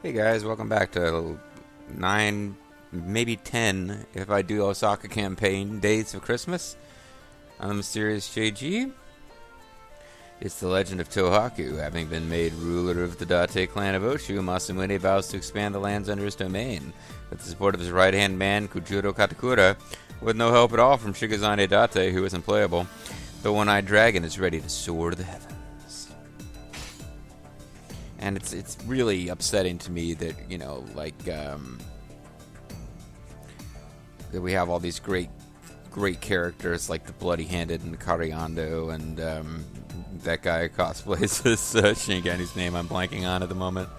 Hey guys, welcome back to 9, maybe 10, if I do Osaka campaign, Days of Christmas. I'm the mysterious JG. It's the legend of Tohaku. Having been made ruler of the Date clan of Oshu, Masamune vows to expand the lands under his domain. With the support of his right-hand man, Kujuro Katakura, with no help at all from Shigazane Date, who is unplayable, the one-eyed dragon is ready to soar to the heavens. And it's really upsetting to me that, you know, like, that we have all these great characters like the Bloody Handed and the Kariando and that guy cosplays as Shingen, whose name I'm blanking on at the moment.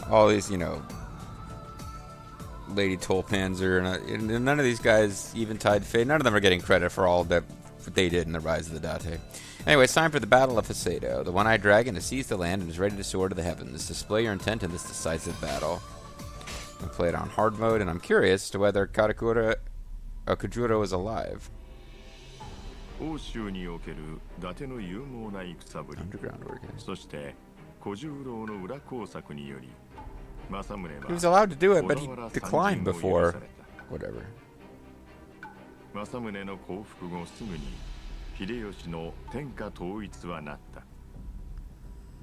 All these, you know, Lady Tolpanzer, and none of these guys even tied fate. None of them are getting credit for all that they did in the Rise of the Date. Anyway, it's time for the Battle of Hoseto. The one-eyed dragon has seized the land and is ready to soar to the heavens. Display your intent in this decisive battle. I play it on hard mode, and I'm curious to whether Kujuro is alive. Underground organ. He was allowed to do it, but he declined before. Whatever. 秀吉の天下統一はなった。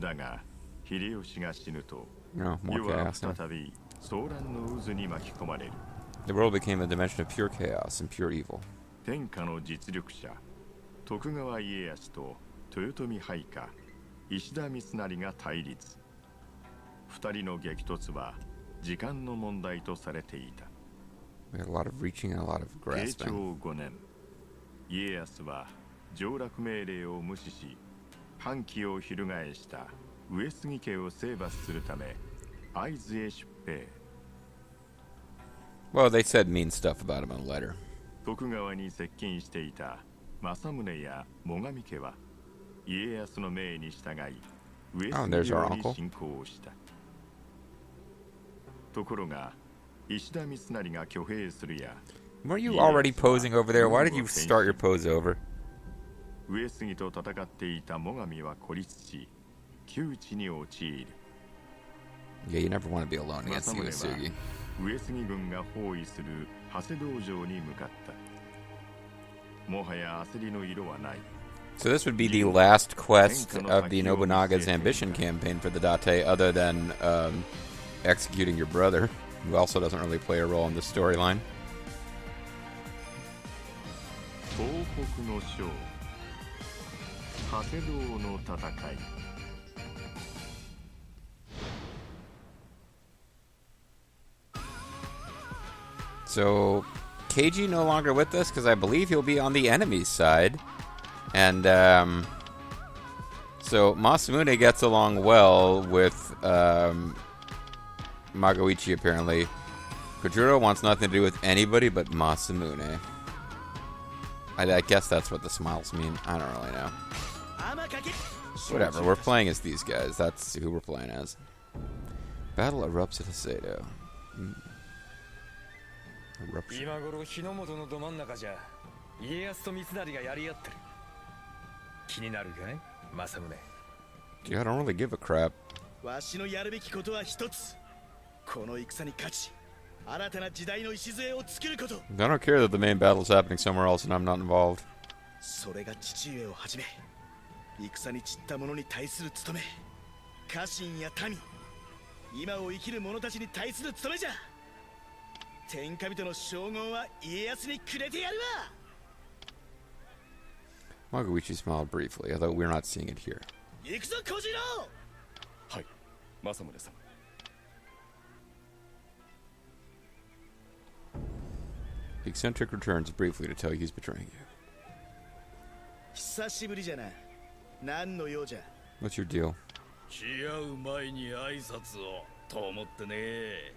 だが秀吉が死ぬと、世は再び騒乱の渦に巻き込まれる。The world became a dimension of pure chaos and pure evil. 天下の実力者、徳川家康と豊臣配下、石田三成が対立。二人の激突は時間の問題とされていた。We had a lot of reaching and a lot of grasping. 慶長5年、家康は 上洛命令を無視し、反旗を翻した上杉家を征伐するため会津へ出兵。Well, they said mean stuff about him in a letter. 徳川に接近していた政宗や最上家は家康の命に従い上杉領に侵攻した。ところが石田三成が挙兵するや。Weren't you already posing over there? Why did you start your pose over? 上杉と戦っていた最上は孤立し、窮地に陥る。Yeah, you never want to be alone against Uesugi. 上杉軍が包囲する長谷道場に向かった。もはや焦りの色はない。So this would be the last quest of the Nobunaga's ambition campaign for the Date, other than executing your brother, who also doesn't really play a role in the storyline. 東北の将 So, Keiji no longer with us because I believe he'll be on the enemy's side. And, so Masamune gets along well with, Magoichi apparently. Kujuro wants nothing to do with anybody but Masamune. I guess that's what the smiles mean. I don't really know. Whatever, we're playing as these guys. That's who we're playing as. Battle erupts at Hoseto. Eruption. Yeah, I don't really give a crap. I don't care that the main battle's happening somewhere else and I'm not involved. 戦に散った者に対する務め、家臣や民、今を生きる者たちに対する務めじゃ。天下人の称号は家康にくれてやるわ。Magoichi smiled briefly, although we're not seeing it here. 行くぞ小次郎。はい、政宗様。The eccentric returns briefly to tell you he's betraying you. 久しぶりじゃな。 What's your deal? 付き合う前に挨拶をと思ってね。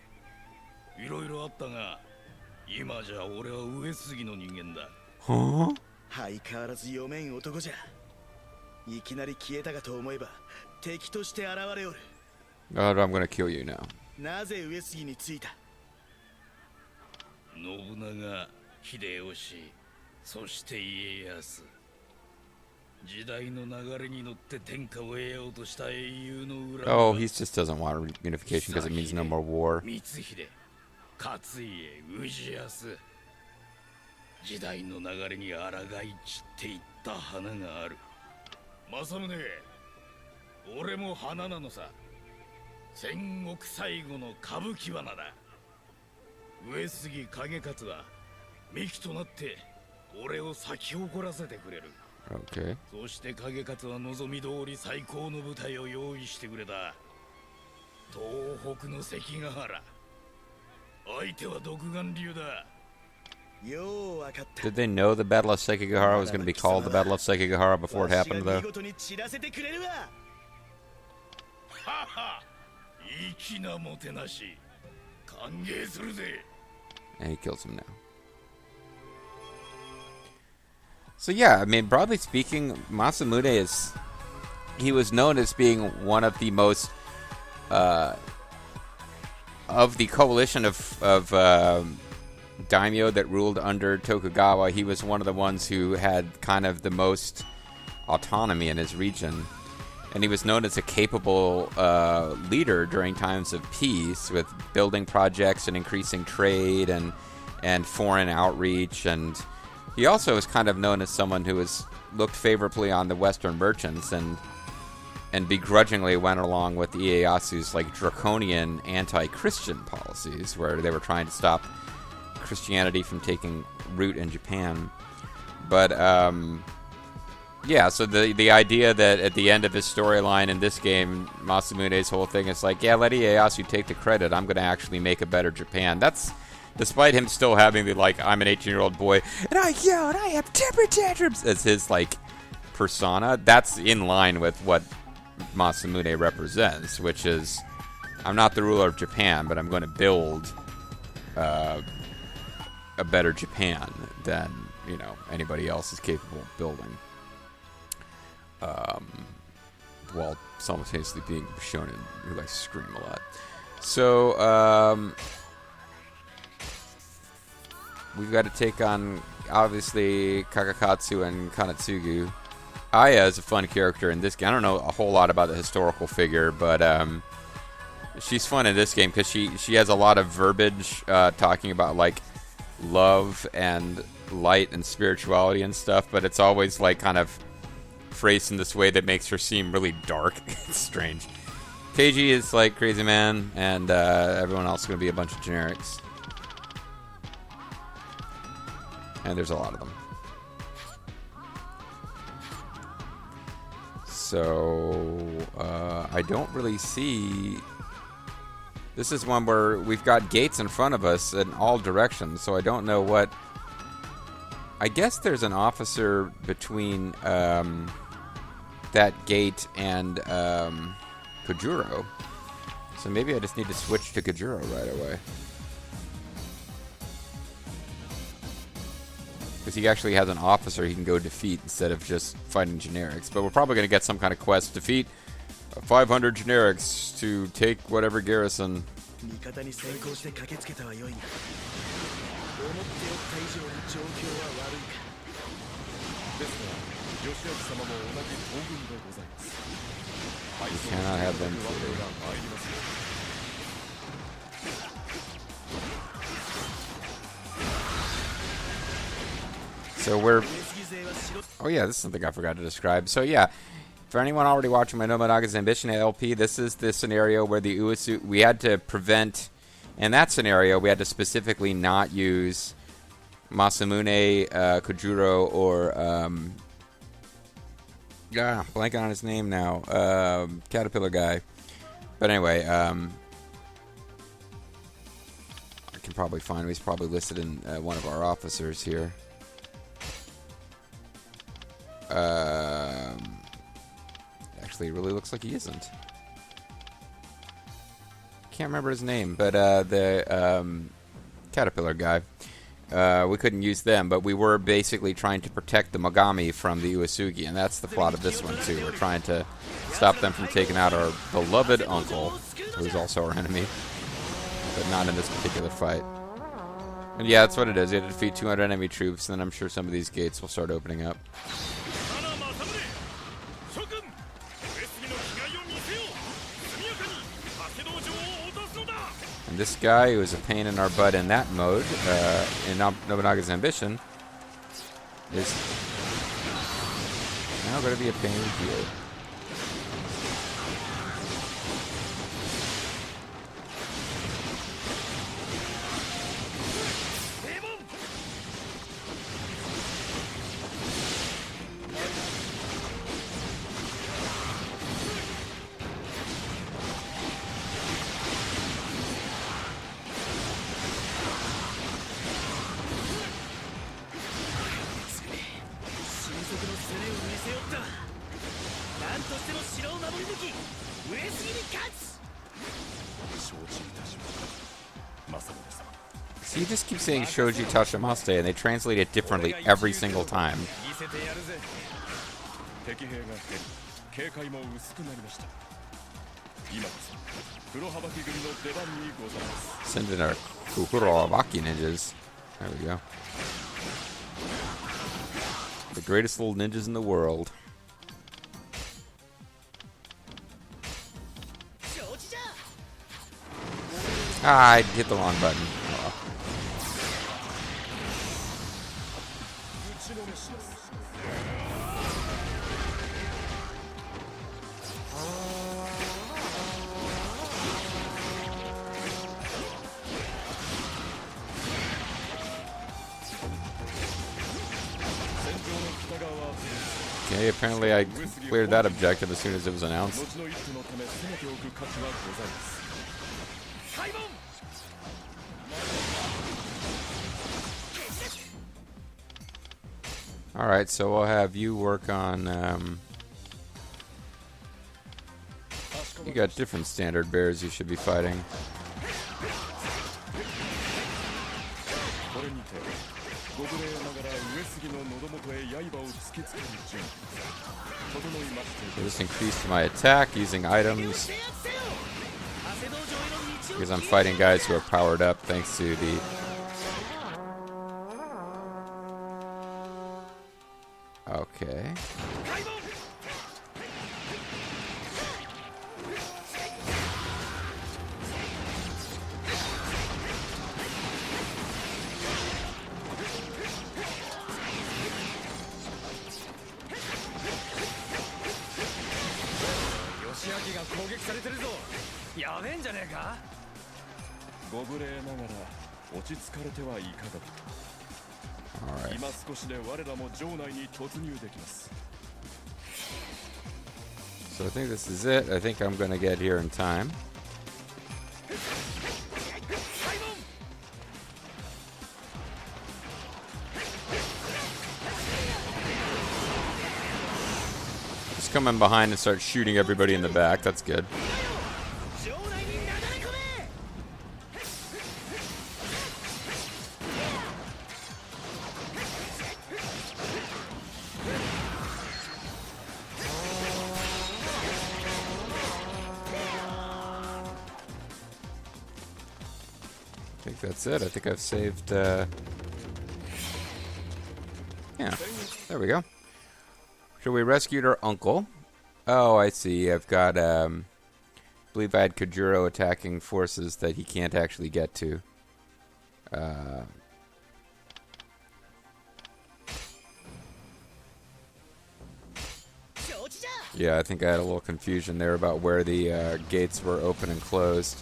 いろいろあったが、今じゃ俺は上杉の人間だ。Huh? 相変わらず読めん男じゃ。いきなり消えたかと思えば敵として現れおる。I'm gonna kill you now. なぜ上杉についた？信長、秀吉、そして家康。Oh, he just doesn't want reunification because it means no more war. 時代の流れに抗い散っていった花がある。政宗、俺も花なのさ。戦国最後の歌舞伎花だ。上杉景勝は幹となって俺を咲き誇らせてくれる。Okay. そして景勝は望み通り最高の舞台を用意してくれた。東北の関ヶ原。相手は独眼竜だ。Did they know the Battle of Sekigahara was going to be called the Battle of Sekigahara before it happened, though? And he kills him now. So yeah, I mean, broadly speaking, Masamune he was known as being one of the most, of the coalition of daimyo that ruled under Tokugawa, he was one of the ones who had kind of the most autonomy in his region. And he was known as a capable leader during times of peace, with building projects and increasing trade and foreign outreach. And he also was kind of known as someone who looked favorably on the Western merchants and begrudgingly went along with Ieyasu's like draconian anti-Christian policies, where they were trying to stop Christianity from taking root in Japan. But yeah, so the idea that at the end of his storyline in this game, Masamune's whole thing is like, yeah, let Ieyasu take the credit, I'm going to actually make a better Japan. That's despite him still having the like, I'm an 18-year-old boy and I yell and I have temper tantrums as his like persona. That's in line with what Masamune represents, which is, I'm not the ruler of Japan, but I'm going to build a better Japan than, you know, anybody else is capable of building, while simultaneously being shonen who likes to scream a lot. So we've got to take on, obviously, Kakakatsu and Kanetsugu. Aya is a fun character in this game. I don't know a whole lot about the historical figure, but she's fun in this game because she has a lot of verbiage talking about like love and light and spirituality and stuff, but it's always like kind of phrased in this way that makes her seem really dark. It's strange. Keiji is like Crazy Man, and everyone else is going to be a bunch of generics. And there's a lot of them. So I don't really see... This is one where we've got gates in front of us in all directions, so I don't know what... I guess there's an officer between that gate and Kojuro. So maybe I just need to switch to Kojuro right away. Because he actually has an officer he can go defeat instead of just fighting generics. But we're probably going to get some kind of quest. Defeat 500 generics to take whatever garrison. You cannot have them So we're... Oh yeah, this is something I forgot to describe. So yeah, for anyone already watching my Nobunaga's Ambition LP, this is the scenario where the Uesugi... We had to prevent... In that scenario, we had to specifically not use Masamune, Kojuro, or... blanking on his name now. Caterpillar guy. But anyway, I can probably find him. He's probably listed in one of our officers here. Actually, it really looks like he isn't. Can't remember his name, but the Caterpillar guy. We couldn't use them, but we were basically trying to protect the Mogami from the Uesugi, and that's the plot of this one too. We're trying to stop them from taking out our beloved uncle, who's also our enemy, but not in this particular fight. And yeah, that's what it is. You have to defeat 200 enemy troops, and then I'm sure some of these gates will start opening up. And this guy, who was a pain in our butt in that mode, in Nobunaga's Ambition, is now going to be a pain here. See, you just keep saying Shoji Tashimase, and they translate it differently every single time. Send in our Kuhuro Abaki ninjas. There we go. The greatest little ninjas in the world. Ah, I hit the wrong button. Oh. Okay, apparently I cleared that objective as soon as it was announced. Alright, so we'll have you work on, you got different standard bears you should be fighting. So just increased my attack using items, because I'm fighting guys who are powered up thanks to the... Okay. Alright. So I think this is it. I think I'm gonna get here in time. Just come in behind and start shooting everybody in the back. That's good. I think that's it. I think I've saved, yeah, there we go. So we rescued our uncle. Oh, I see. I've got, I believe I had Kojuro attacking forces that he can't actually get to. Yeah, I think I had a little confusion there about where the gates were open and closed.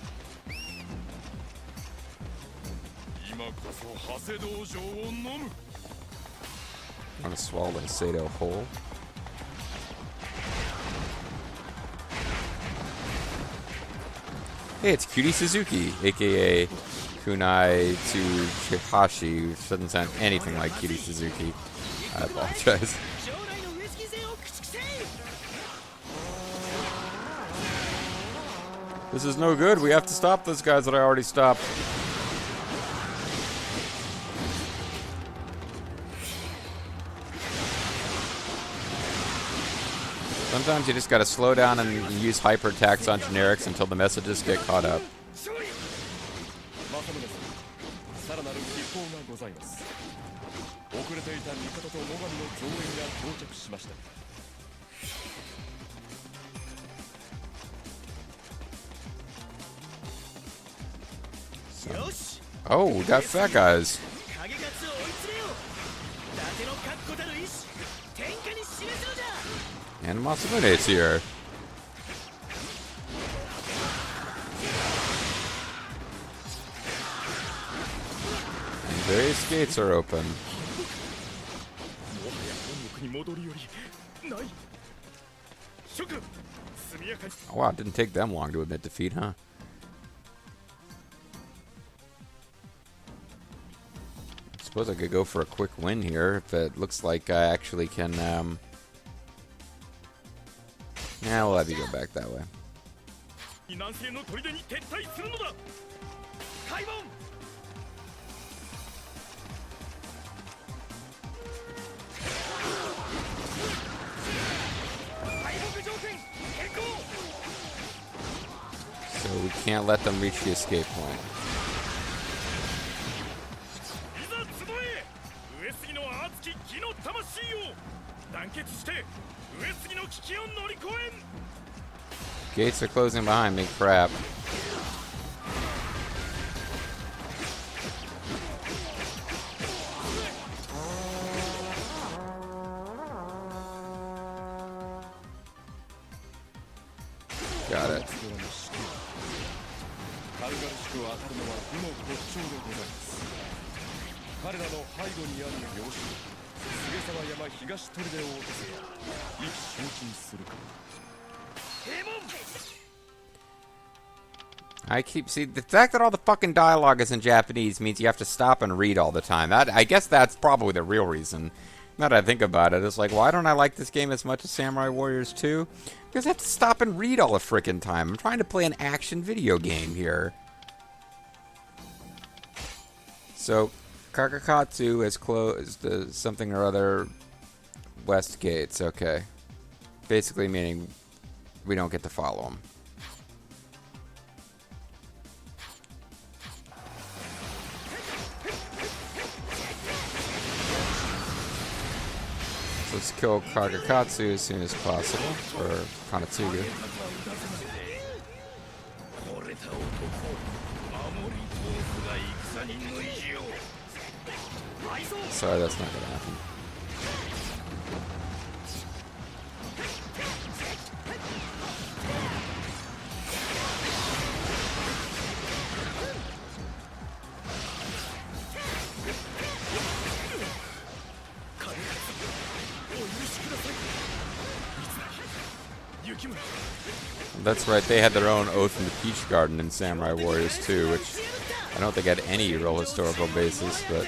I want to swallow the Sato whole. Hey, it's Cutie Suzuki, aka Kunai Tsuchihashi, which doesn't sound anything like Cutie Suzuki. I apologize. This is no good. We have to stop those guys that I already stopped. Sometimes you just gotta slow down and use hyper attacks on generics until the messages get caught up. よし Oh, we got fat guys. 影勝つを追い詰めよう伊達の確固たる意志天下に示すのじゃ And Masamune's here. And various gates are open. もはや本国に戻るよりない諸君速やかに Oh, wow, it didn't take them long to admit defeat, huh? Suppose I could go for a quick win here if it looks like I actually can. Yeah, we'll have you go back that way. 南西の砦に撤退するのだ開門 So we can't let them reach the escape point. いざ集え上杉の熱き義の魂を団結して上杉の危機を乗り越えん Gates are closing behind me. Crap. Got it. 軽々しく当たるのは武の骨頂でございます彼らの背後にある領主菅沢山東砦を落とせば意気消沈するか I see the fact that all the fucking dialogue is in Japanese means you have to stop and read all the time. I guess that's probably the real reason. Now that I think about it, it's like, why don't I like this game as much as Samurai Warriors 2? Because I have to stop and read all the frickin' time. I'm trying to play an action video game here. So, Kakakatsu has closed something or other west gates. Okay. Basically meaning we don't get to follow them. So let's kill Kakakatsu as soon as possible, or Kanetsugu. 惚れた男守り通すが戦人の意地を Sorry, that's not gonna happen. That's right, they had their own Oath in the Peach Garden in Samurai Warriors 2, which I don't think had any real historical basis, but...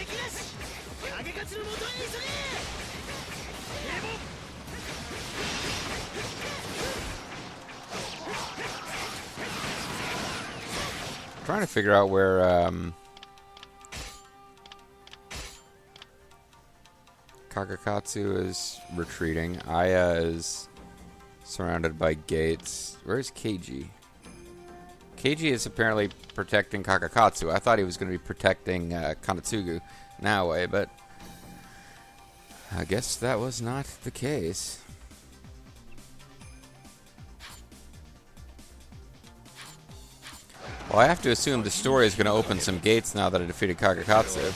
trying to figure out where, Kakakatsu is retreating. Aya is surrounded by gates. Where's Keiji? Keiji is apparently protecting Kakakatsu. I thought he was going to be protecting Kanetsugu Naoe, but I guess that was not the case. Well, I have to assume the story is going to open some gates now that I defeated Kakakatsu.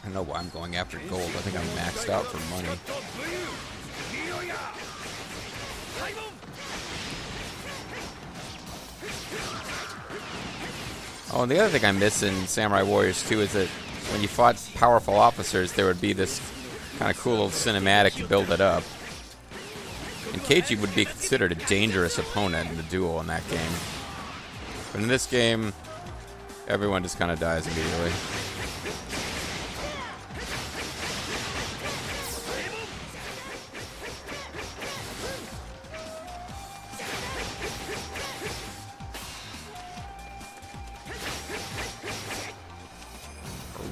I don't know why I'm going after gold. I think I'm maxed out for money. Oh, and the other thing I miss in Samurai Warriors 2 is that when you fought powerful officers, there would be this kind of cool little cinematic to build it up. And Keiji would be considered a dangerous opponent in the duel in that game. But in this game, everyone just kind of dies immediately.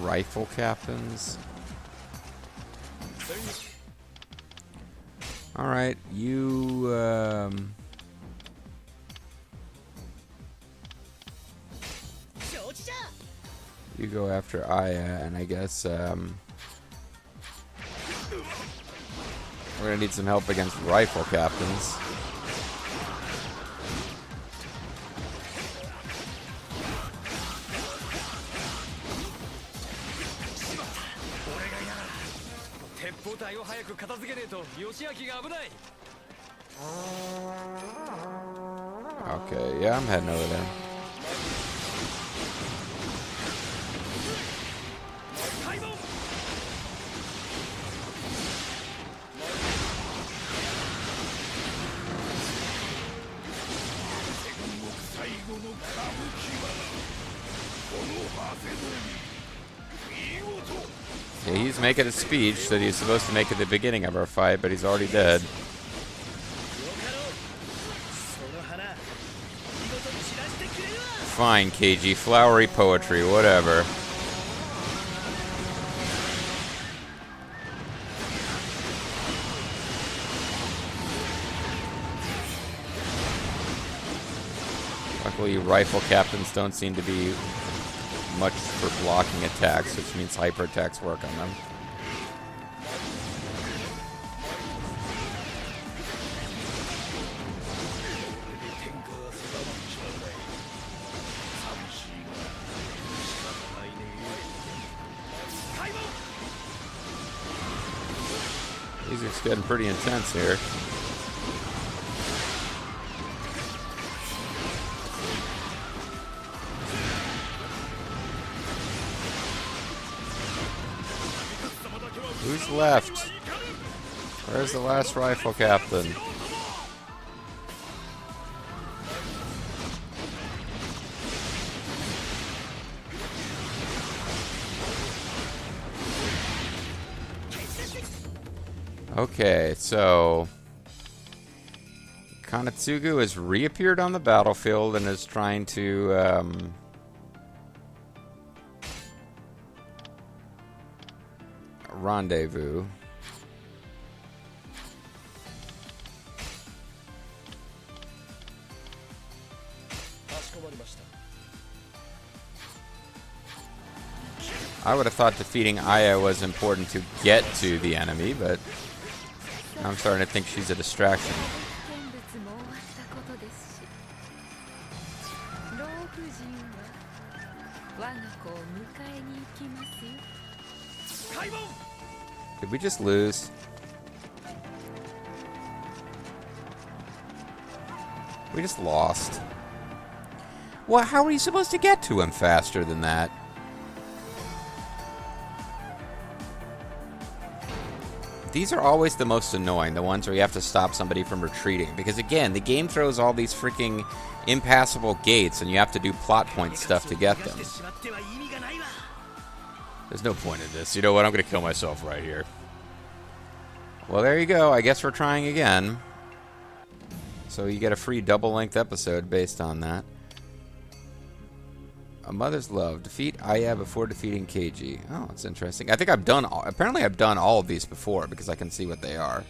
Rifle captains. Alright, you, You go after Aya, and I guess we're gonna need some help against rifle captains. Okay, yeah, I'm heading over there. Yeah, he's making a speech that he's supposed to make at the beginning of our fight, but he's already dead. Fine, KG. Flowery poetry, whatever. Luckily, rifle captains don't seem to be much for blocking attacks, which means hyper attacks work on them. Music's getting pretty intense here. Who's left? Where's the last rifle captain? Okay, so Kanetsugu has reappeared on the battlefield and is trying to rendezvous. I would have thought defeating Aya was important to get to the enemy, but I'm starting to think she's a distraction. Did we just lose? We just lost. Well, how are you supposed to get to him faster than that? These are always the most annoying, the ones where you have to stop somebody from retreating. Because again, the game throws all these freaking impassable gates and you have to do plot point stuff to get them. There's no point in this. You know what? I'm going to kill myself right here. Well, there you go. I guess we're trying again. So you get a free double-length episode based on that. A Mother's Love. Defeat Aya before defeating KG. Oh, that's interesting. I think I've done... Apparently I've done all of these before because I can see what they are.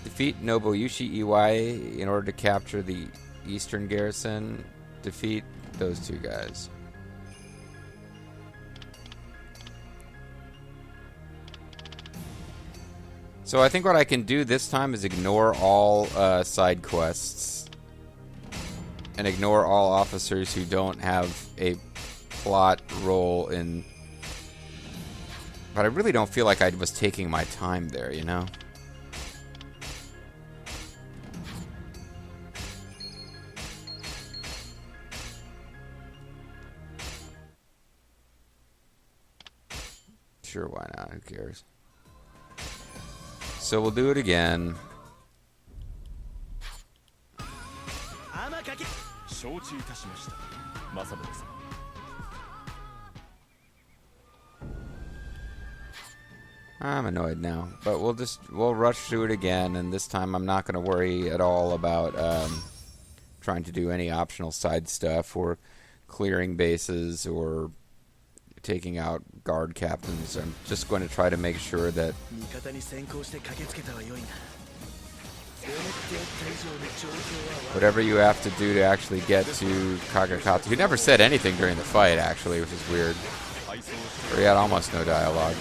Defeat Nobuyushi Iwai in order to capture the Eastern Garrison. Defeat those two guys. So I think what I can do this time is ignore all side quests and ignore all officers who don't have a plot role in... But I really don't feel like I was taking my time there, you know? Sure, why not? Who cares? So we'll do it again. I'm annoyed now, but we'll rush through it again, and this time I'm not going to worry at all about trying to do any optional side stuff or clearing bases or taking out guard captains. I'm just going to try to make sure that Whatever you have to do to actually get to Kagekatsu. He never said anything during the fight, actually, which is weird. Or he had almost no dialogue.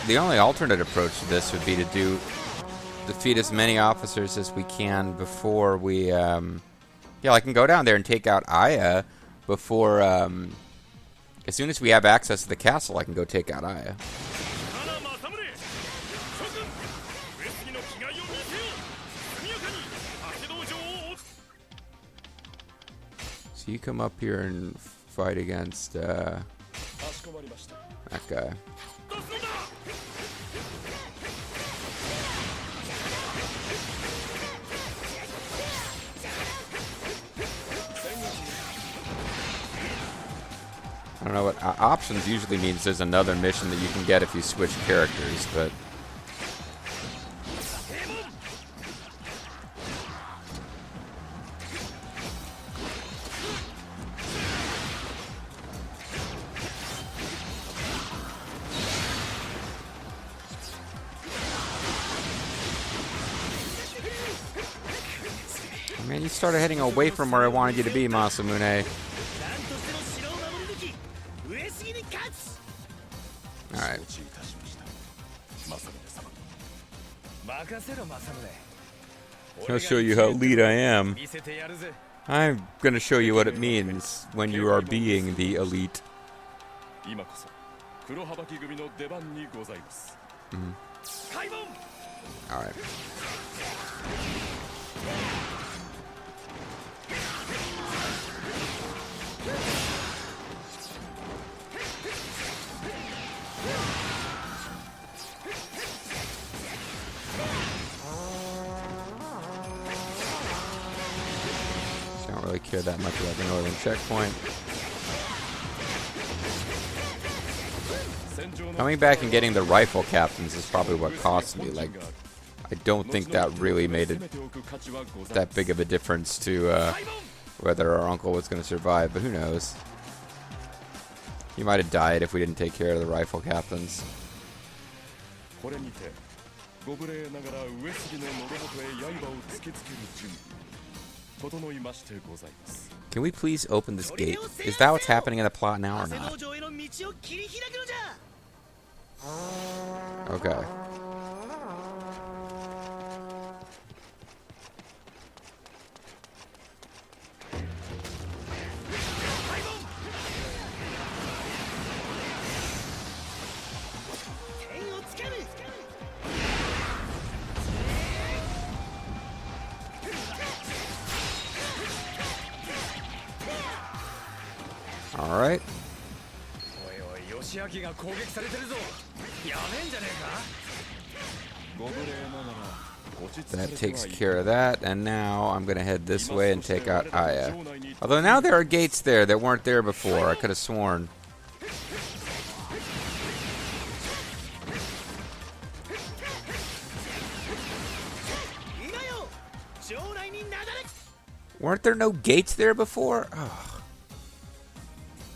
The only alternate approach to this would be to defeat as many officers as we can before we, yeah, I can go down there and take out Aya before, as soon as we have access to the castle, I can go take out Aya. So you come up here and fight against, that guy. I don't know what options usually means. There's another mission that you can get if you switch characters, but man, you started heading away from where I wanted you to be, Masamune. Alright. I'll show you how elite I am. I'm gonna show you what it means when you are being the elite. Alright. Don't really care that much about the northern checkpoint. Coming back and getting the rifle captains is probably what cost me. Like, I don't think that really made it that big of a difference to whether our uncle was going to survive, but who knows. He might have died if we didn't take care of the rifle captains. Can we please open this gate? Is that what's happening in the plot now or not? Okay. All right. That takes care of that, and now I'm going to head this way and take out Aya. Although now there are gates there that weren't there before. I could have sworn. Weren't there no gates there before? Oh.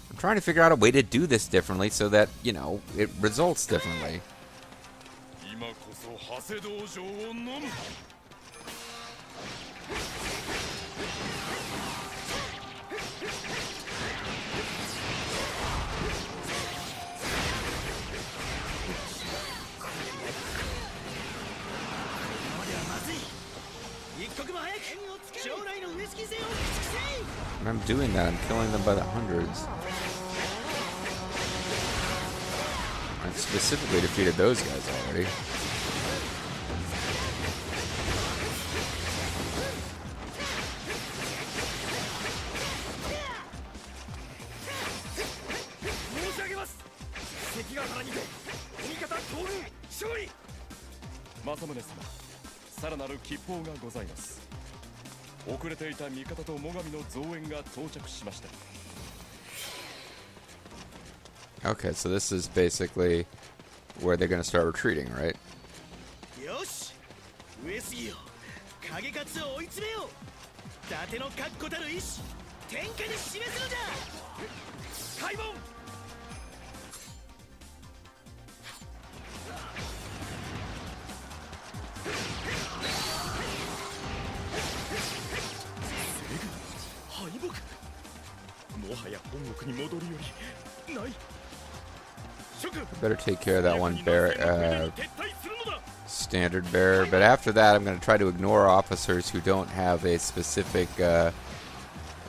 I'm trying to figure out a way to do this differently so that, you know, it results differently. When I'm doing that, I'm killing them by the hundreds. I've specifically defeated those guys already. Masamune-sama, さらなる吉報がございます。遅れていた味方と最上の増援が到着しました。Okay, so this is basically where they're going to start retreating, right? 伊達の確固たる意志天下に示すのじゃ。開門。敗北。もはや本国に戻るよりない。 Better take care of that one standard bearer. But after that, I'm going to try to ignore officers who don't have a specific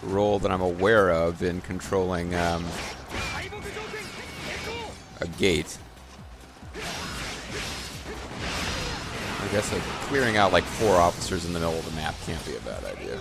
role that I'm aware of in controlling a gate. I guess clearing out like 4 officers in the middle of the map can't be a bad idea.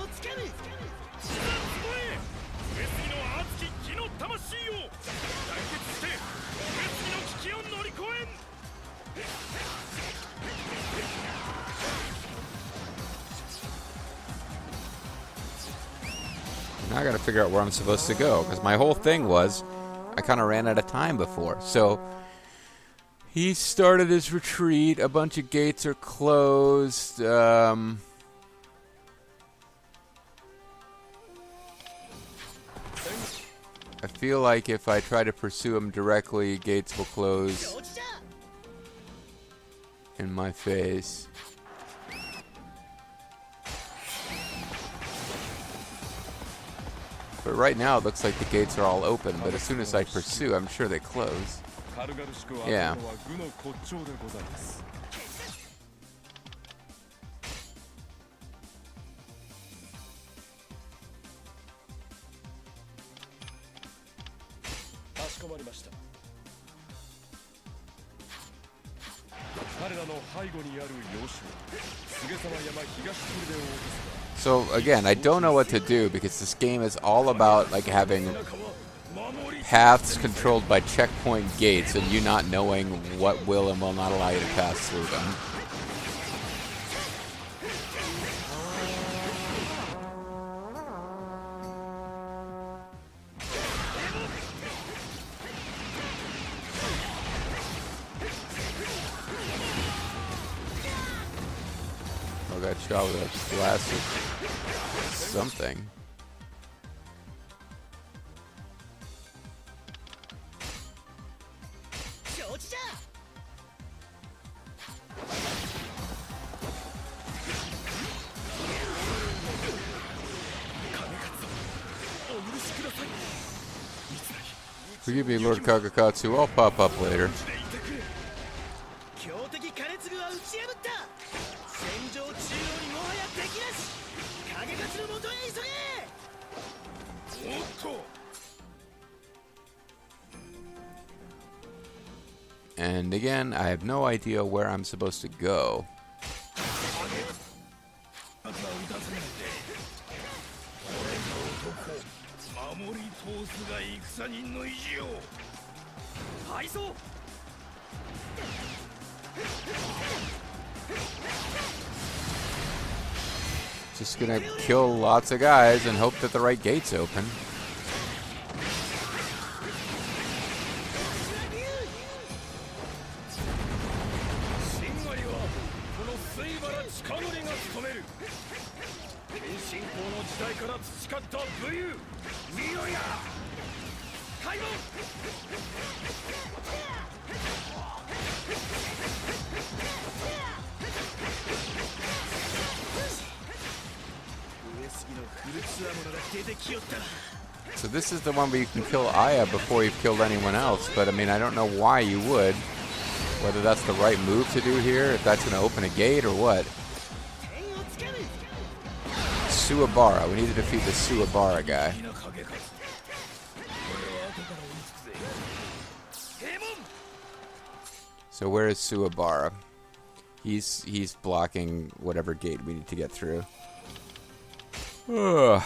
Now I gotta figure out where I'm supposed to go, because my whole thing was I kind of ran out of time before. So he started his retreat, a bunch of gates are closed. I feel like if I try to pursue him directly, gates will close in my face. But right now it looks like the gates are all open, but as soon as I pursue, I'm sure they close. Yeah. So again, I don't know what to do because this game is all about like having paths controlled by checkpoint gates and you not knowing what will and will not allow you to pass through them. I got shot with a blast of something. Forgive me, Lord Kagakatsu. I'll pop up later. And again, I have no idea where I'm supposed to go. Just gonna kill lots of guys and hope that the right gate's open. So this is the one where you can kill Aya before you've killed anyone else, but I mean, I don't know why you would. Whether that's the right move to do here, if that's going to open a gate or what. Suwabara. We need to defeat the Suwabara guy. So where is Suwabara? He's blocking whatever gate we need to get through. Ugh.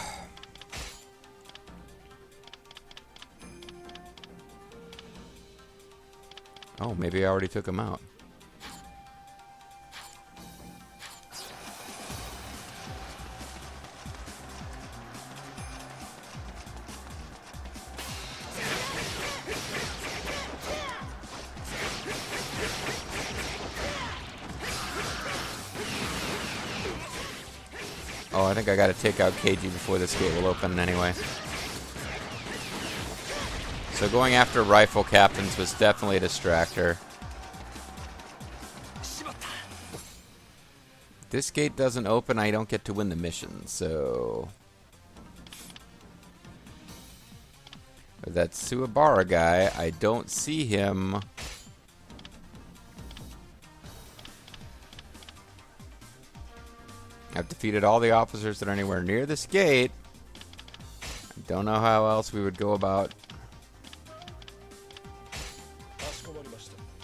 Oh, maybe I already took him out. Oh, I think I gotta take out KG before this gate will open anyway. So going after rifle captains was definitely a distractor. This gate doesn't open, I don't get to win the mission, so... That Suwabara guy, I don't see him. I've defeated all the officers that are anywhere near this gate. I don't know how else we would go about.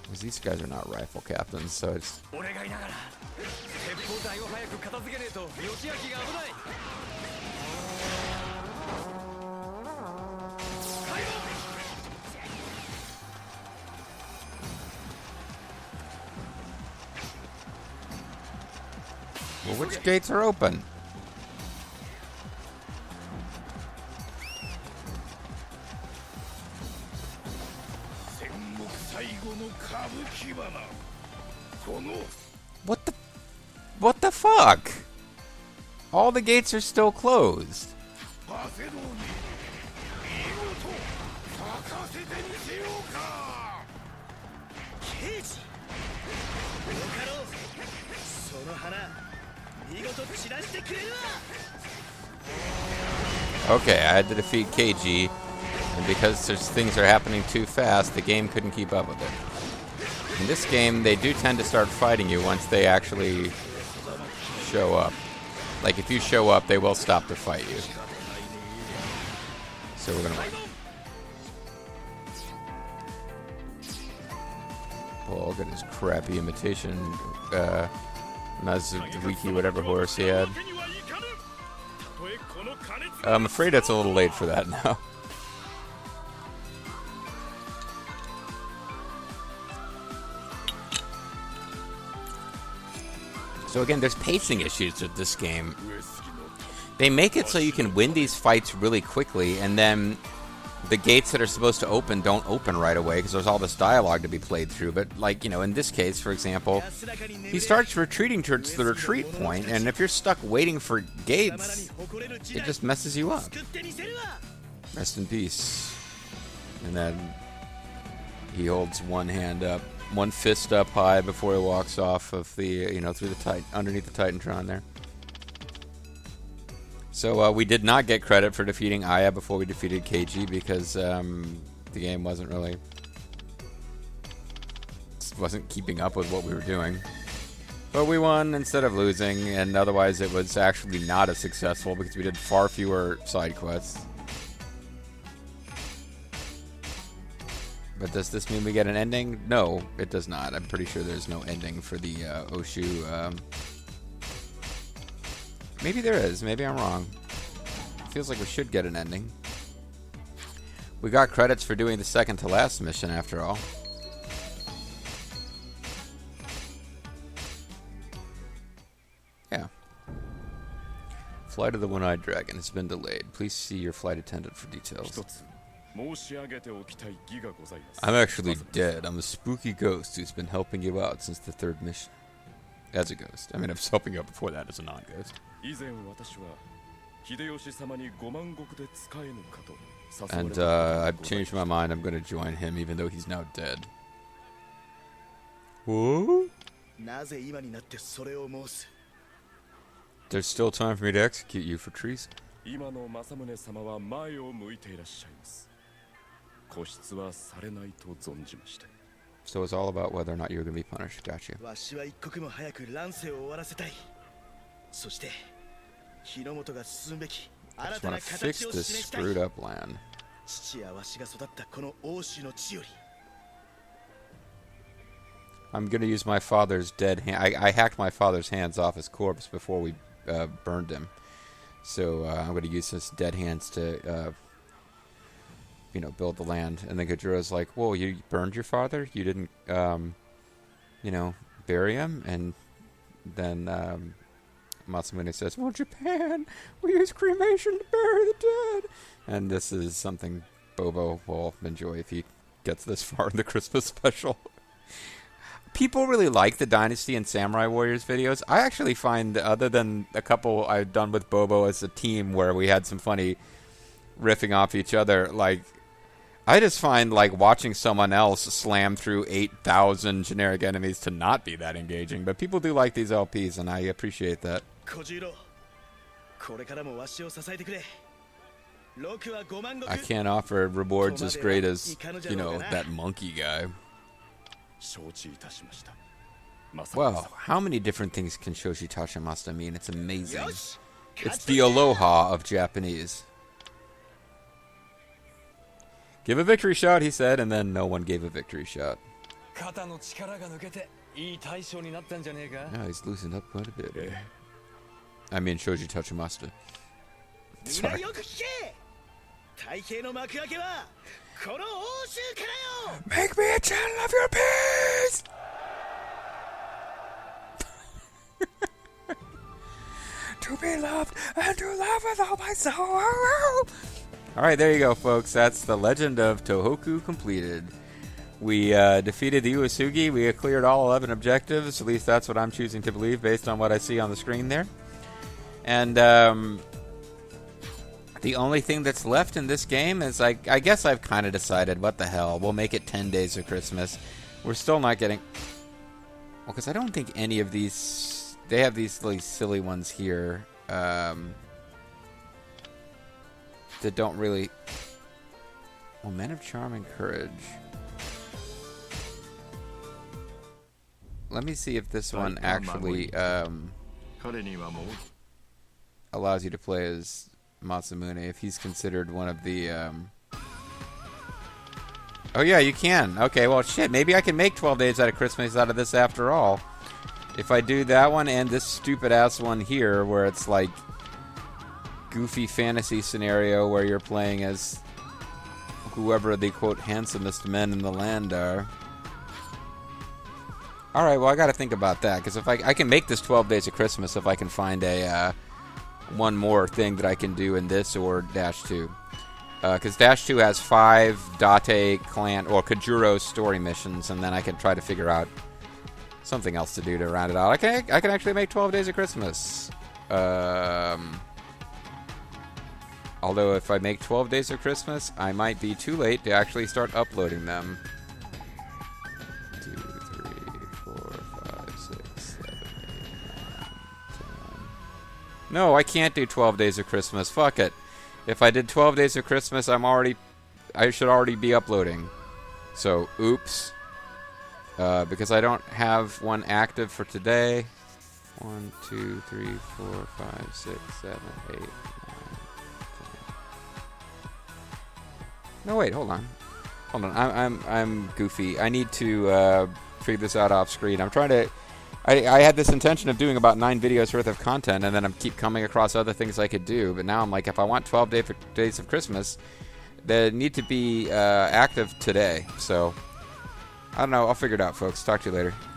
Because these guys are not rifle captains, so it's... Well, which gates are open? What the fuck? All the gates are still closed. Okay, I had to defeat KG, and because things are happening too fast, the game couldn't keep up with it. In this game, they do tend to start fighting you once they actually show up. Like, if you show up, they will stop to fight you. So we're gonna... Well, look at his crappy imitation, Mazuwiki, whatever horse he had. I'm afraid it's a little late for that now. So again, there's pacing issues with this game. They make it so you can win these fights really quickly, and then the gates that are supposed to open don't open right away because there's all this dialogue to be played through. But, like, you know, in this case, for example, he starts retreating towards the retreat point, and if you're stuck waiting for gates, it just messes you up. Rest in peace. And then he holds one hand up, one fist up high before he walks off of the, you know, through the underneath the Titantron there. So we did not get credit for defeating Aya before we defeated KG because the game wasn't keeping up with what we were doing. But we won instead of losing, and otherwise it was actually not as successful because we did far fewer side quests. But does this mean we get an ending? No, it does not. I'm pretty sure there's no ending for the Oshu. Maybe there is. Maybe I'm wrong. Feels like we should get an ending. We got credits for doing the second to last mission after all. Yeah. Flight of the One-Eyed Dragon has been delayed. Please see your flight attendant for details. I'm actually dead. I'm a spooky ghost who's been helping you out since the third mission. As a ghost. I mean, I was helping you out before that as a non-ghost. And I've changed my mind. I'm going to join him even though he's now dead. Whoa? There's still time for me to execute you for treason. So it's all about whether or not you're going to be punished. Gotcha. I just want to fix this screwed up land. I'm going to use my father's dead hand. I hacked my father's hands off his corpse before we burned him. So I'm going to use his dead hands to... you know, build the land. And then Gajuro's like, whoa, you burned your father? You didn't, you know, bury him? And then Masamune says, well, Japan, we use cremation to bury the dead. And this is something Bobo will enjoy if he gets this far in the Christmas special. people really like the Dynasty and Samurai Warriors videos. I actually find, other than a couple I've done with Bobo as a team where we had some funny riffing off each other, like, I just find, like, watching someone else slam through 8,000 generic enemies to not be that engaging. But people do like these LPs, and I appreciate that. I can't offer rewards as great as, you know, that monkey guy. Wow, how many different things can Shoshi Tachimasta mean? It's amazing. It's the aloha of Japanese. Give a victory shot, he said, and then no one gave a victory shot. Yeah, he's loosened up quite a bit. I mean, Shoji Tachimasta. Sorry. Make me a channel of your peace! To be loved and to love with all my soul. Alright, there you go, folks. That's the Legend of Tohoku completed. We defeated the Uesugi. We cleared all 11 objectives. At least that's what I'm choosing to believe based on what I see on the screen there. And the only thing that's left in this game is, I guess I've kind of decided, what the hell, we'll make it 10 days of Christmas. We're still not getting... Well, because I don't think any of these... They have these really silly ones here. That don't really... Well, Men of Charm and Courage. Let me see if this one actually allows you to play as Masamune, if he's considered one of the... Oh yeah, you can. Okay, well shit, maybe I can make 12 Days out of Christmas out of this after all. If I do that one and this stupid ass one here, where it's like... goofy fantasy scenario where you're playing as whoever the quote handsomest men in the land are. Alright, well I gotta think about that, because if I can make this 12 Days of Christmas if I can find a one more thing that I can do in this or Dash 2. Because Dash 2 has 5 Date clan or Kajuro story missions, and then I can try to figure out something else to do to round it out. I can actually make 12 Days of Christmas. Although if I make 12 Days of Christmas, I might be too late to actually start uploading them. 2, 3, 4, 5, 6, 7, 8, 9, 10. No, I can't do 12 Days of Christmas. Fuck it. If I did 12 Days of Christmas, I should already be uploading. So, oops. Because I don't have one active for today. 1, 2, 3, 4, 5, 6, 7, 8, 9. No, wait, hold on. Hold on, I'm goofy. I need to figure this out off screen. I'm trying to... I had this intention of doing about 9 videos worth of content, and then I keep coming across other things I could do. But now I'm like, if I want 12 Days of Christmas, they need to be active today. So, I don't know. I'll figure it out, folks. Talk to you later.